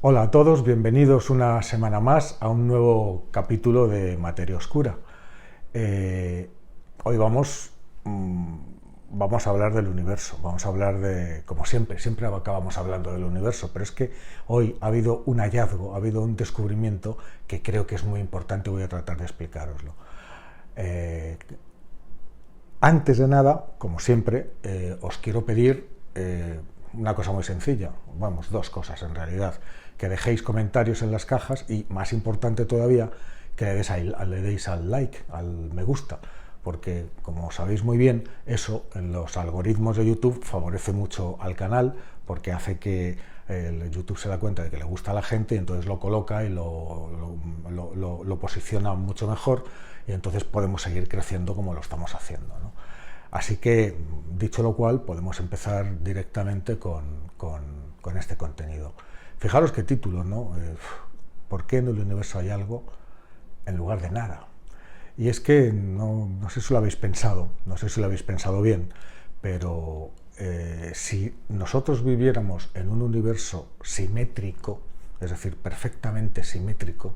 Hola a todos, bienvenidos una semana más a un nuevo capítulo de Materia Oscura. Hoy vamos a hablar del universo, vamos a hablar de, como siempre acabamos hablando del universo, pero es que hoy ha habido un hallazgo, ha habido un descubrimiento que creo que es muy importante y voy a tratar de explicároslo. Antes de nada, como siempre, os quiero pedir una cosa muy sencilla, dos cosas en realidad: que dejéis comentarios en las cajas y, más importante todavía, que le deis al like, al me gusta, porque, como sabéis muy bien, eso en los algoritmos de YouTube favorece mucho al canal, porque hace que YouTube se da cuenta de que le gusta a la gente y entonces lo coloca y lo posiciona mucho mejor, y entonces podemos seguir creciendo como lo estamos haciendo, ¿no? Así que, dicho lo cual, podemos empezar directamente con este contenido. Fijaros qué título, ¿no? ¿Por qué en el universo hay algo en lugar de nada? Y es que no sé si lo habéis pensado, no sé si lo habéis pensado bien, pero si nosotros viviéramos en un universo simétrico, es decir, perfectamente simétrico,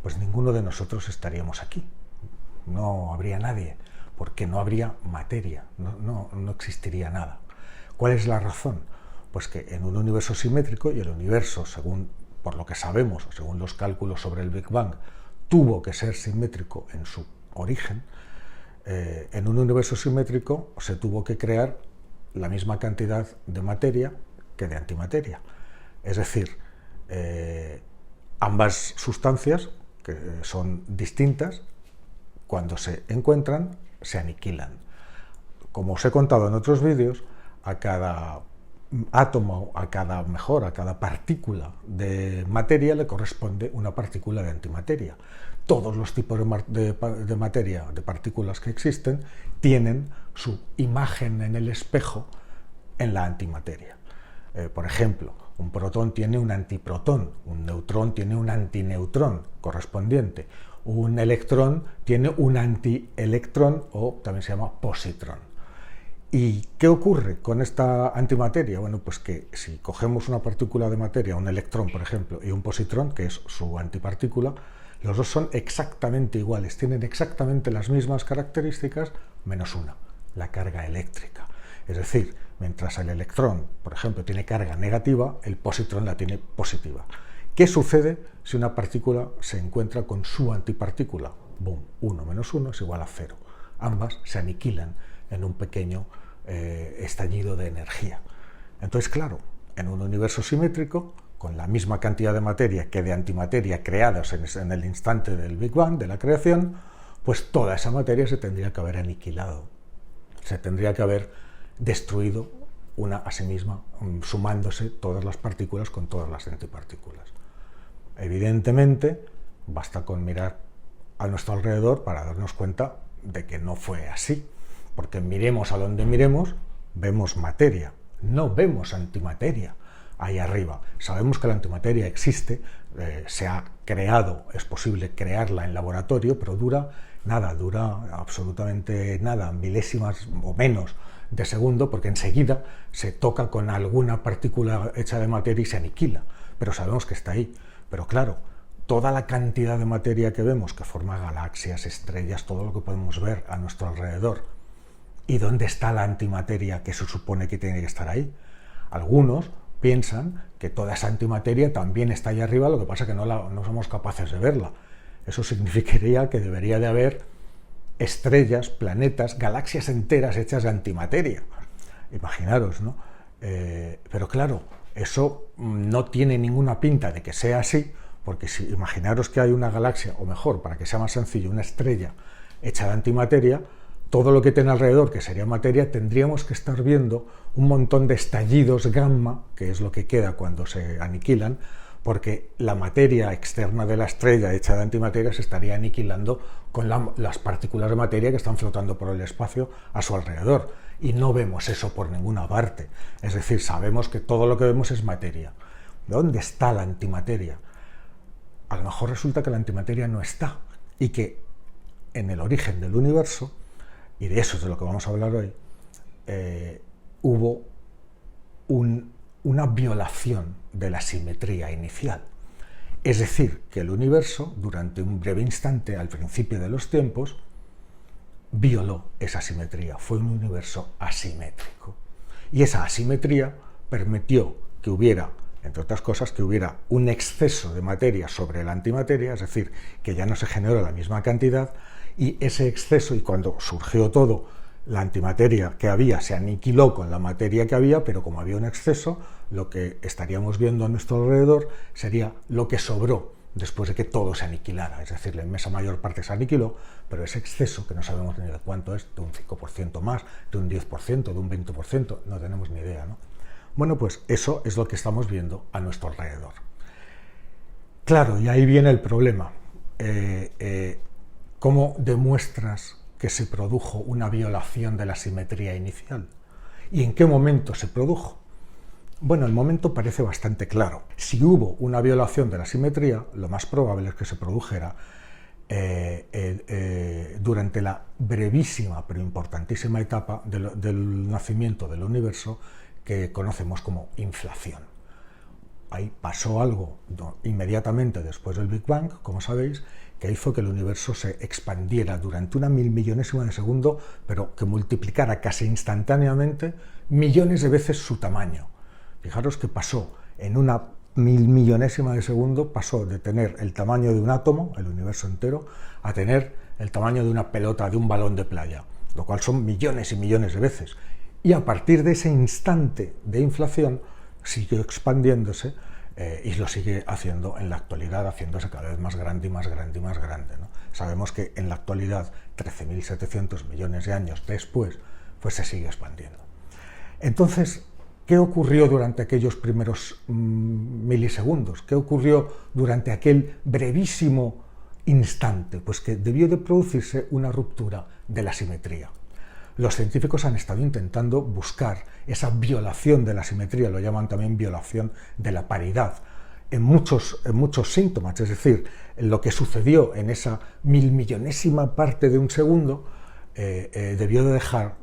pues ninguno de nosotros estaríamos aquí. No habría nadie, porque no habría materia, no existiría nada. ¿Cuál es la razón? Pues que en un universo simétrico, y el universo, según por lo que sabemos, según los cálculos sobre el Big Bang, tuvo que ser simétrico en su origen, en un universo simétrico se tuvo que crear la misma cantidad de materia que de antimateria. Es decir, ambas sustancias, que son distintas, cuando se encuentran, se aniquilan. Como os he contado en otros vídeos, a cada átomo, a cada partícula de materia le corresponde una partícula de antimateria. Todos los tipos de materia, de partículas que existen, tienen su imagen en el espejo en la antimateria. Por ejemplo, un protón tiene un antiprotón, un neutrón tiene un antineutrón correspondiente, un electrón tiene un antielectrón, o también se llama positrón. ¿Y qué ocurre con esta antimateria? Bueno, pues que si cogemos una partícula de materia, un electrón, por ejemplo, y un positrón, que es su antipartícula, los dos son exactamente iguales, tienen exactamente las mismas características, menos una, la carga eléctrica. Es decir, mientras el electrón, por ejemplo, tiene carga negativa, el positrón la tiene positiva. ¿Qué sucede si una partícula se encuentra con su antipartícula? Boom, 1 menos 1 es igual a 0. Ambas se aniquilan en un pequeño estallido de energía. Entonces, claro, en un universo simétrico, con la misma cantidad de materia que de antimateria creadas en el instante del Big Bang, de la creación, pues toda esa materia se tendría que haber aniquilado, se tendría que haber destruido una a sí misma, sumándose todas las partículas con todas las antipartículas. Evidentemente, basta con mirar a nuestro alrededor para darnos cuenta de que no fue así, porque miremos a donde miremos, vemos materia, no vemos antimateria ahí arriba. Sabemos que la antimateria existe, se ha creado, es posible crearla en laboratorio, pero dura absolutamente nada, milésimas o menos de segundo, porque enseguida se toca con alguna partícula hecha de materia y se aniquila, pero sabemos que está ahí. Pero claro, toda la cantidad de materia que vemos, que forma galaxias, estrellas, todo lo que podemos ver a nuestro alrededor, ¿y dónde está la antimateria que se supone que tiene que estar ahí? Algunos piensan que toda esa antimateria también está ahí arriba, lo que pasa es que no somos capaces de verla. Eso significaría que debería de haber estrellas, planetas, galaxias enteras hechas de antimateria. Imaginaros, ¿no? Pero claro, eso no tiene ninguna pinta de que sea así, porque si imaginaros que hay una galaxia, o mejor, para que sea más sencillo, una estrella hecha de antimateria, todo lo que tiene alrededor, que sería materia, tendríamos que estar viendo un montón de estallidos gamma, que es lo que queda cuando se aniquilan, porque la materia externa de la estrella hecha de antimateria se estaría aniquilando con las partículas de materia que están flotando por el espacio a su alrededor. Y no vemos eso por ninguna parte. Es decir, sabemos que todo lo que vemos es materia. ¿Dónde está la antimateria? A lo mejor resulta que la antimateria no está, y que en el origen del universo, y de eso es de lo que vamos a hablar hoy, hubo un una violación de la simetría inicial. Es decir, que el universo, durante un breve instante al principio de los tiempos, violó esa simetría. Fue un universo asimétrico. Y esa asimetría permitió que hubiera, entre otras cosas, que hubiera un exceso de materia sobre la antimateria, es decir, que ya no se generó la misma cantidad, y ese exceso, y cuando surgió todo, la antimateria que había se aniquiló con la materia que había, pero como había un exceso, lo que estaríamos viendo a nuestro alrededor sería lo que sobró después de que todo se aniquilara. Es decir, la inmensa mayor parte se aniquiló, pero ese exceso, que no sabemos ni de cuánto es, de un 5% más, de un 10%, de un 20%, no tenemos ni idea, ¿no? Bueno, pues eso es lo que estamos viendo a nuestro alrededor. Claro, y ahí viene el problema. ¿Cómo demuestras que se produjo una violación de la simetría inicial? ¿Y en qué momento se produjo? Bueno, el momento parece bastante claro. Si hubo una violación de la simetría, lo más probable es que se produjera durante la brevísima pero importantísima etapa del nacimiento del universo que conocemos como inflación. Ahí pasó algo inmediatamente después del Big Bang, como sabéis, que hizo que el universo se expandiera durante una milmillonésima de segundo, pero que multiplicara casi instantáneamente millones de veces su tamaño. Fijaros que pasó en una milmillonésima de segundo, pasó de tener el tamaño de un átomo, el universo entero, a tener el tamaño de una pelota, de un balón de playa, lo cual son millones y millones de veces. Y a partir de ese instante de inflación siguió expandiéndose y lo sigue haciendo en la actualidad, haciéndose cada vez más grande y más grande y más grande, ¿no? Sabemos que en la actualidad, 13.700 millones de años después, pues se sigue expandiendo. Entonces, ¿qué ocurrió durante aquellos primeros milisegundos? ¿Qué ocurrió durante aquel brevísimo instante? Pues que debió de producirse una ruptura de la simetría. Los científicos han estado intentando buscar esa violación de la simetría, lo llaman también violación de la paridad, en muchos síntomas, es decir, lo que sucedió en esa milmillonésima parte de un segundo debió de dejar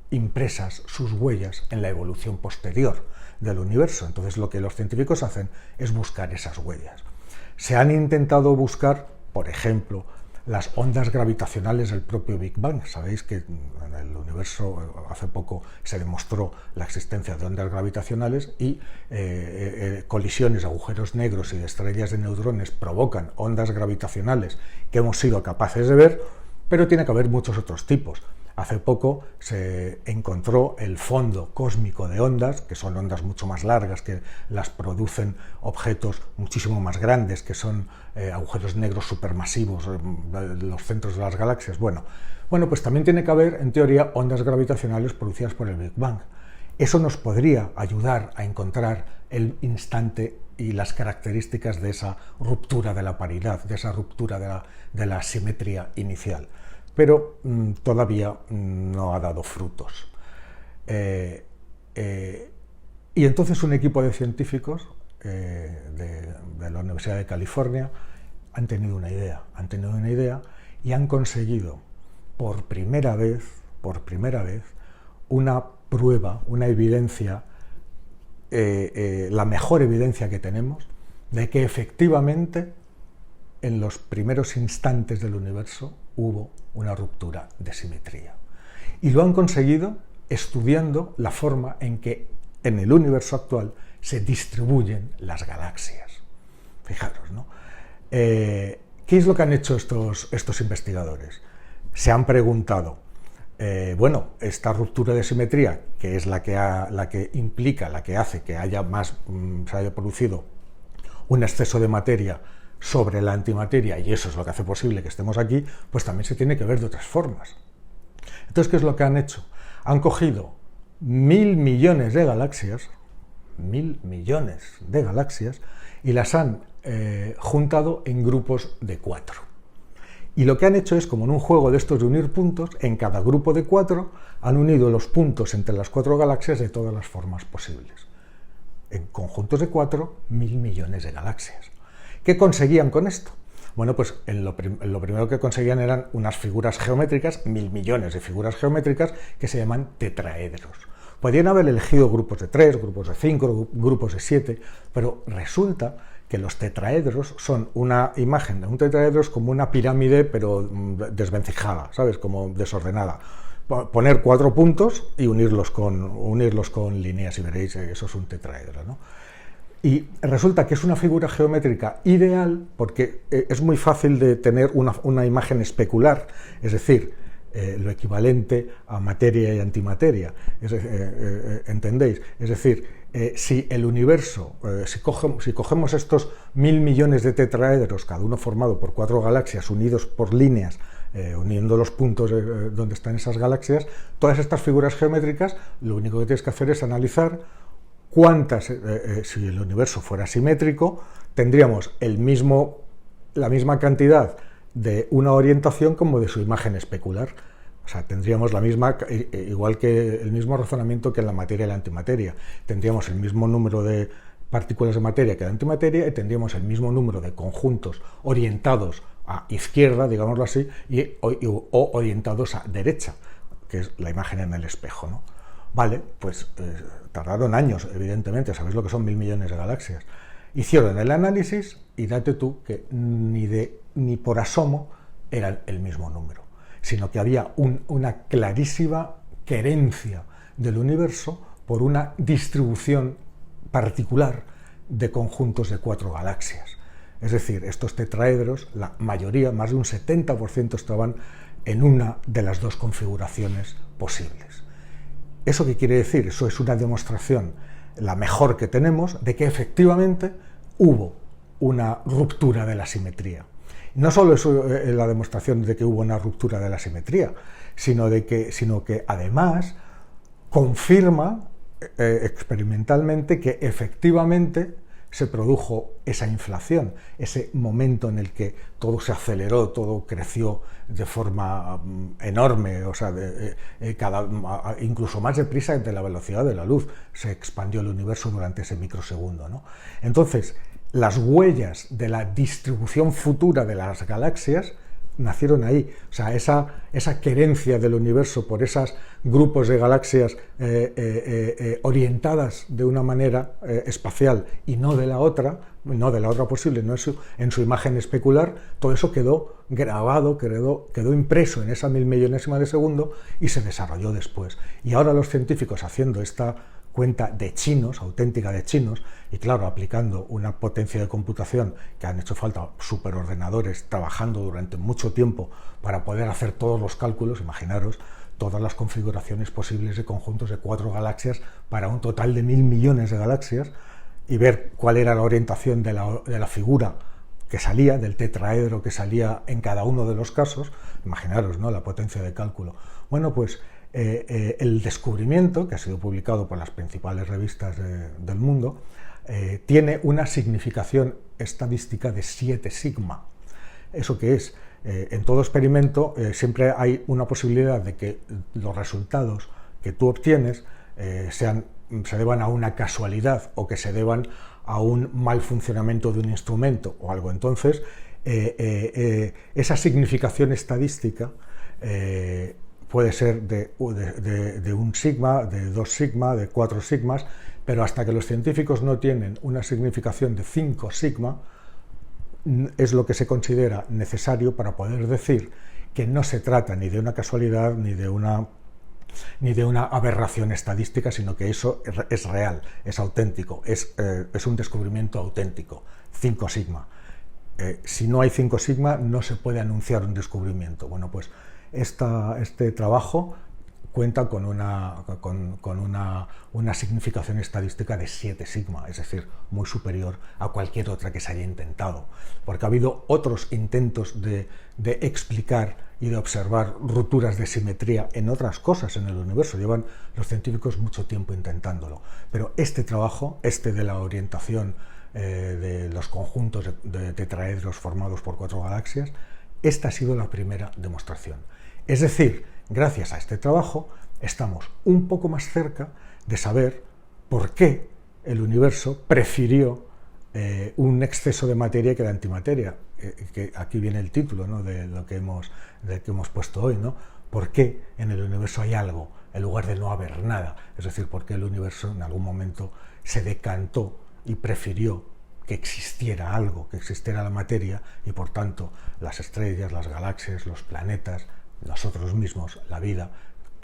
impresas sus huellas en la evolución posterior del universo. Entonces lo que los científicos hacen es buscar esas huellas. Se han intentado buscar, por ejemplo, las ondas gravitacionales del propio Big Bang. Sabéis que en el universo hace poco se demostró la existencia de ondas gravitacionales y colisiones de agujeros negros y de estrellas de neutrones provocan ondas gravitacionales que hemos sido capaces de ver, pero tiene que haber muchos otros tipos. Hace poco se encontró el fondo cósmico de ondas, que son ondas mucho más largas, que las producen objetos muchísimo más grandes, que son agujeros negros supermasivos, los centros de las galaxias. Bueno, pues también tiene que haber, en teoría, ondas gravitacionales producidas por el Big Bang. Eso nos podría ayudar a encontrar el instante y las características de esa ruptura de la paridad, de esa ruptura de la simetría inicial. Pero todavía no ha dado frutos. Y entonces un equipo de científicos de la Universidad de California han tenido una idea y han conseguido por primera vez una prueba, una evidencia, la mejor evidencia que tenemos de que efectivamente en los primeros instantes del universo hubo una ruptura de simetría. Y lo han conseguido estudiando la forma en que en el universo actual se distribuyen las galaxias. Fijaros, ¿no? ¿Qué es lo que han hecho estos investigadores? Se han preguntado, esta ruptura de simetría, que es la que hace que se haya producido un exceso de materia sobre la antimateria, y eso es lo que hace posible que estemos aquí, pues también se tiene que ver de otras formas. Entonces, ¿qué es lo que han hecho? Han cogido 1.000 millones de galaxias, y las han juntado en grupos de 4. Y lo que han hecho es, como en un juego de estos de unir puntos, en cada grupo de 4 han unido los puntos entre las 4 galaxias de todas las formas posibles. En conjuntos de 4, 1.000 millones de galaxias. ¿Qué conseguían con esto? Bueno, pues lo primero que conseguían eran unas figuras geométricas, 1.000 millones de figuras geométricas, que se llaman tetraedros. Podrían haber elegido grupos de 3, grupos de 5, grupos de 7, pero resulta que los tetraedros son una imagen de un tetraedro es como una pirámide, pero desvencijada, ¿sabes? Como desordenada. Poner 4 puntos y unirlos con líneas y veréis, eso es un tetraedro, ¿no? Y resulta que es una figura geométrica ideal porque es muy fácil de tener una imagen especular, es decir, lo equivalente a materia y antimateria. ¿Entendéis? Es decir, si el universo, si cogemos estos 1000 millones de tetraedros, cada uno formado por 4 galaxias unidos por líneas, uniendo los puntos donde están esas galaxias, todas estas figuras geométricas, lo único que tienes que hacer es analizar cuántas, si el universo fuera simétrico, tendríamos la misma cantidad de una orientación como de su imagen especular. O sea, tendríamos la misma, igual que el mismo razonamiento que en la materia y la antimateria. Tendríamos el mismo número de partículas de materia que de antimateria y tendríamos el mismo número de conjuntos orientados a izquierda, digámoslo así, o orientados a derecha, que es la imagen en el espejo, ¿no? Vale, pues tardaron años, evidentemente, sabéis lo que son 1000 millones de galaxias. Hicieron el análisis y date tú que ni por asomo eran el mismo número, sino que había una clarísima querencia del universo por una distribución particular de conjuntos de 4 galaxias. Es decir, estos tetraedros, la mayoría, más de un 70%, estaban en una de las 2 configuraciones posibles. ¿Eso qué quiere decir? Eso es una demostración, la mejor que tenemos, de que efectivamente hubo una ruptura de la simetría. No solo es la demostración de que hubo una ruptura de la simetría, sino que además confirma experimentalmente que efectivamente se produjo esa inflación, ese momento en el que todo se aceleró, todo creció de forma enorme, o sea, incluso más deprisa de la velocidad de la luz, se expandió el universo durante ese microsegundo, ¿no? Entonces, las huellas de la distribución futura de las galaxias nacieron ahí. O sea, esa querencia del universo por esos grupos de galaxias orientadas de una manera espacial y no de la otra posible, no en su imagen especular, todo eso quedó grabado, quedó impreso en esa 1000 millonésima de segundo y se desarrolló después. Y ahora los científicos, haciendo esta cuenta de chinos, auténtica de chinos, y claro, aplicando una potencia de computación que han hecho falta superordenadores trabajando durante mucho tiempo para poder hacer todos los cálculos, imaginaros todas las configuraciones posibles de conjuntos de 4 galaxias para un total de 1000 millones de galaxias y ver cuál era la orientación de la figura que salía, del tetraedro que salía en cada uno de los casos. Imaginaros, ¿no?, la potencia de cálculo. Bueno, pues el descubrimiento, que ha sido publicado por las principales revistas del mundo, tiene una significación estadística de 7 sigma. ¿Eso qué es? En todo experimento siempre hay una posibilidad de que los resultados que tú obtienes se deban a una casualidad o que se deban a un mal funcionamiento de un instrumento o algo. Entonces, esa significación estadística puede ser de 1 sigma, de 2 sigma, de 4 sigmas, pero hasta que los científicos no tienen una significación de 5 sigma, es lo que se considera necesario para poder decir que no se trata ni de una casualidad ni de una aberración estadística, sino que eso es real, es auténtico, es un descubrimiento auténtico, 5 sigma. Si no hay 5 sigma, no se puede anunciar un descubrimiento. Bueno, pues este trabajo cuenta con una significación estadística de 7 sigma, es decir, muy superior a cualquier otra que se haya intentado, porque ha habido otros intentos de explicar y de observar rupturas de simetría en otras cosas en el universo. Llevan los científicos mucho tiempo intentándolo, pero este trabajo, de la orientación de los conjuntos de tetraedros formados por 4 galaxias, esta ha sido la primera demostración. Es decir, gracias a este trabajo estamos un poco más cerca de saber por qué el universo prefirió un exceso de materia que de antimateria, que aquí viene el título, ¿no?, de lo que hemos puesto hoy, ¿no? por qué en el universo hay algo en lugar de no haber nada. Es decir, por qué el universo en algún momento se decantó y prefirió que existiera algo, que existiera la materia, y por tanto las estrellas, las galaxias, los planetas, nosotros mismos, la vida,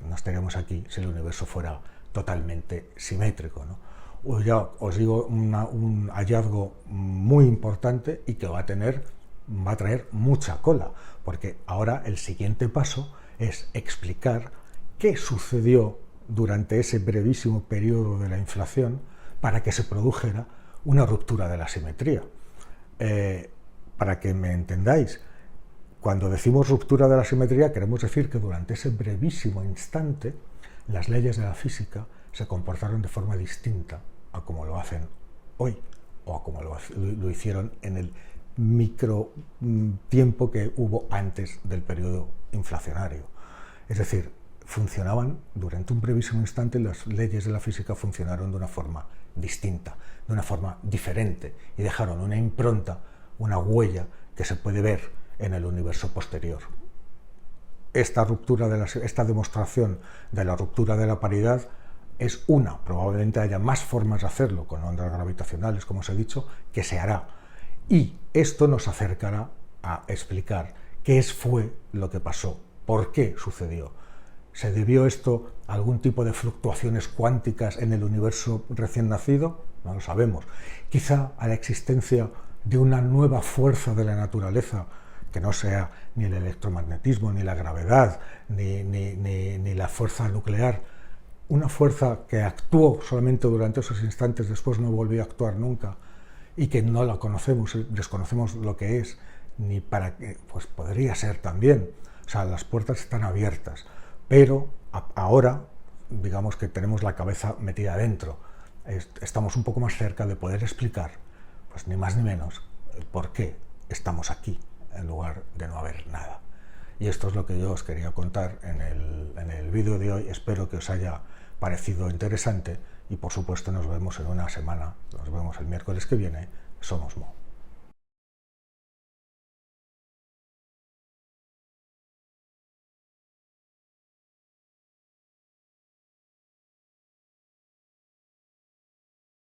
no estaríamos aquí si el universo fuera totalmente simétrico, ¿no? Hoy ya os digo un hallazgo muy importante y que va a traer mucha cola, porque ahora el siguiente paso es explicar qué sucedió durante ese brevísimo periodo de la inflación para que se produjera una ruptura de la simetría. Para que me entendáis, cuando decimos ruptura de la simetría queremos decir que durante ese brevísimo instante las leyes de la física se comportaron de forma distinta a como lo hacen hoy o a como lo hicieron en el micro tiempo que hubo antes del periodo inflacionario. Es decir, funcionaban durante un brevísimo instante, las leyes de la física funcionaron de una forma distinta, de una forma diferente, y dejaron una impronta, una huella que se puede ver en el universo posterior. Esta demostración de la ruptura de la paridad es una, probablemente haya más formas de hacerlo con ondas gravitacionales, como os he dicho, que se hará. Y esto nos acercará a explicar qué fue lo que pasó, por qué sucedió. ¿Se debió esto a algún tipo de fluctuaciones cuánticas en el universo recién nacido? No lo sabemos. Quizá a la existencia de una nueva fuerza de la naturaleza, que no sea ni el electromagnetismo, ni la gravedad, ni la fuerza nuclear. Una fuerza que actuó solamente durante esos instantes, después no volvió a actuar nunca, y que no la conocemos, desconocemos lo que es, ni para qué, pues podría ser también. O sea, las puertas están abiertas, pero ahora, digamos que tenemos la cabeza metida adentro. Estamos un poco más cerca de poder explicar, pues ni más ni menos, el por qué estamos aquí, en lugar de no haber nada. Y esto es lo que yo os quería contar en el vídeo de hoy. Espero que os haya parecido interesante y por supuesto nos vemos en una semana, nos vemos el miércoles que viene. Somos Mo.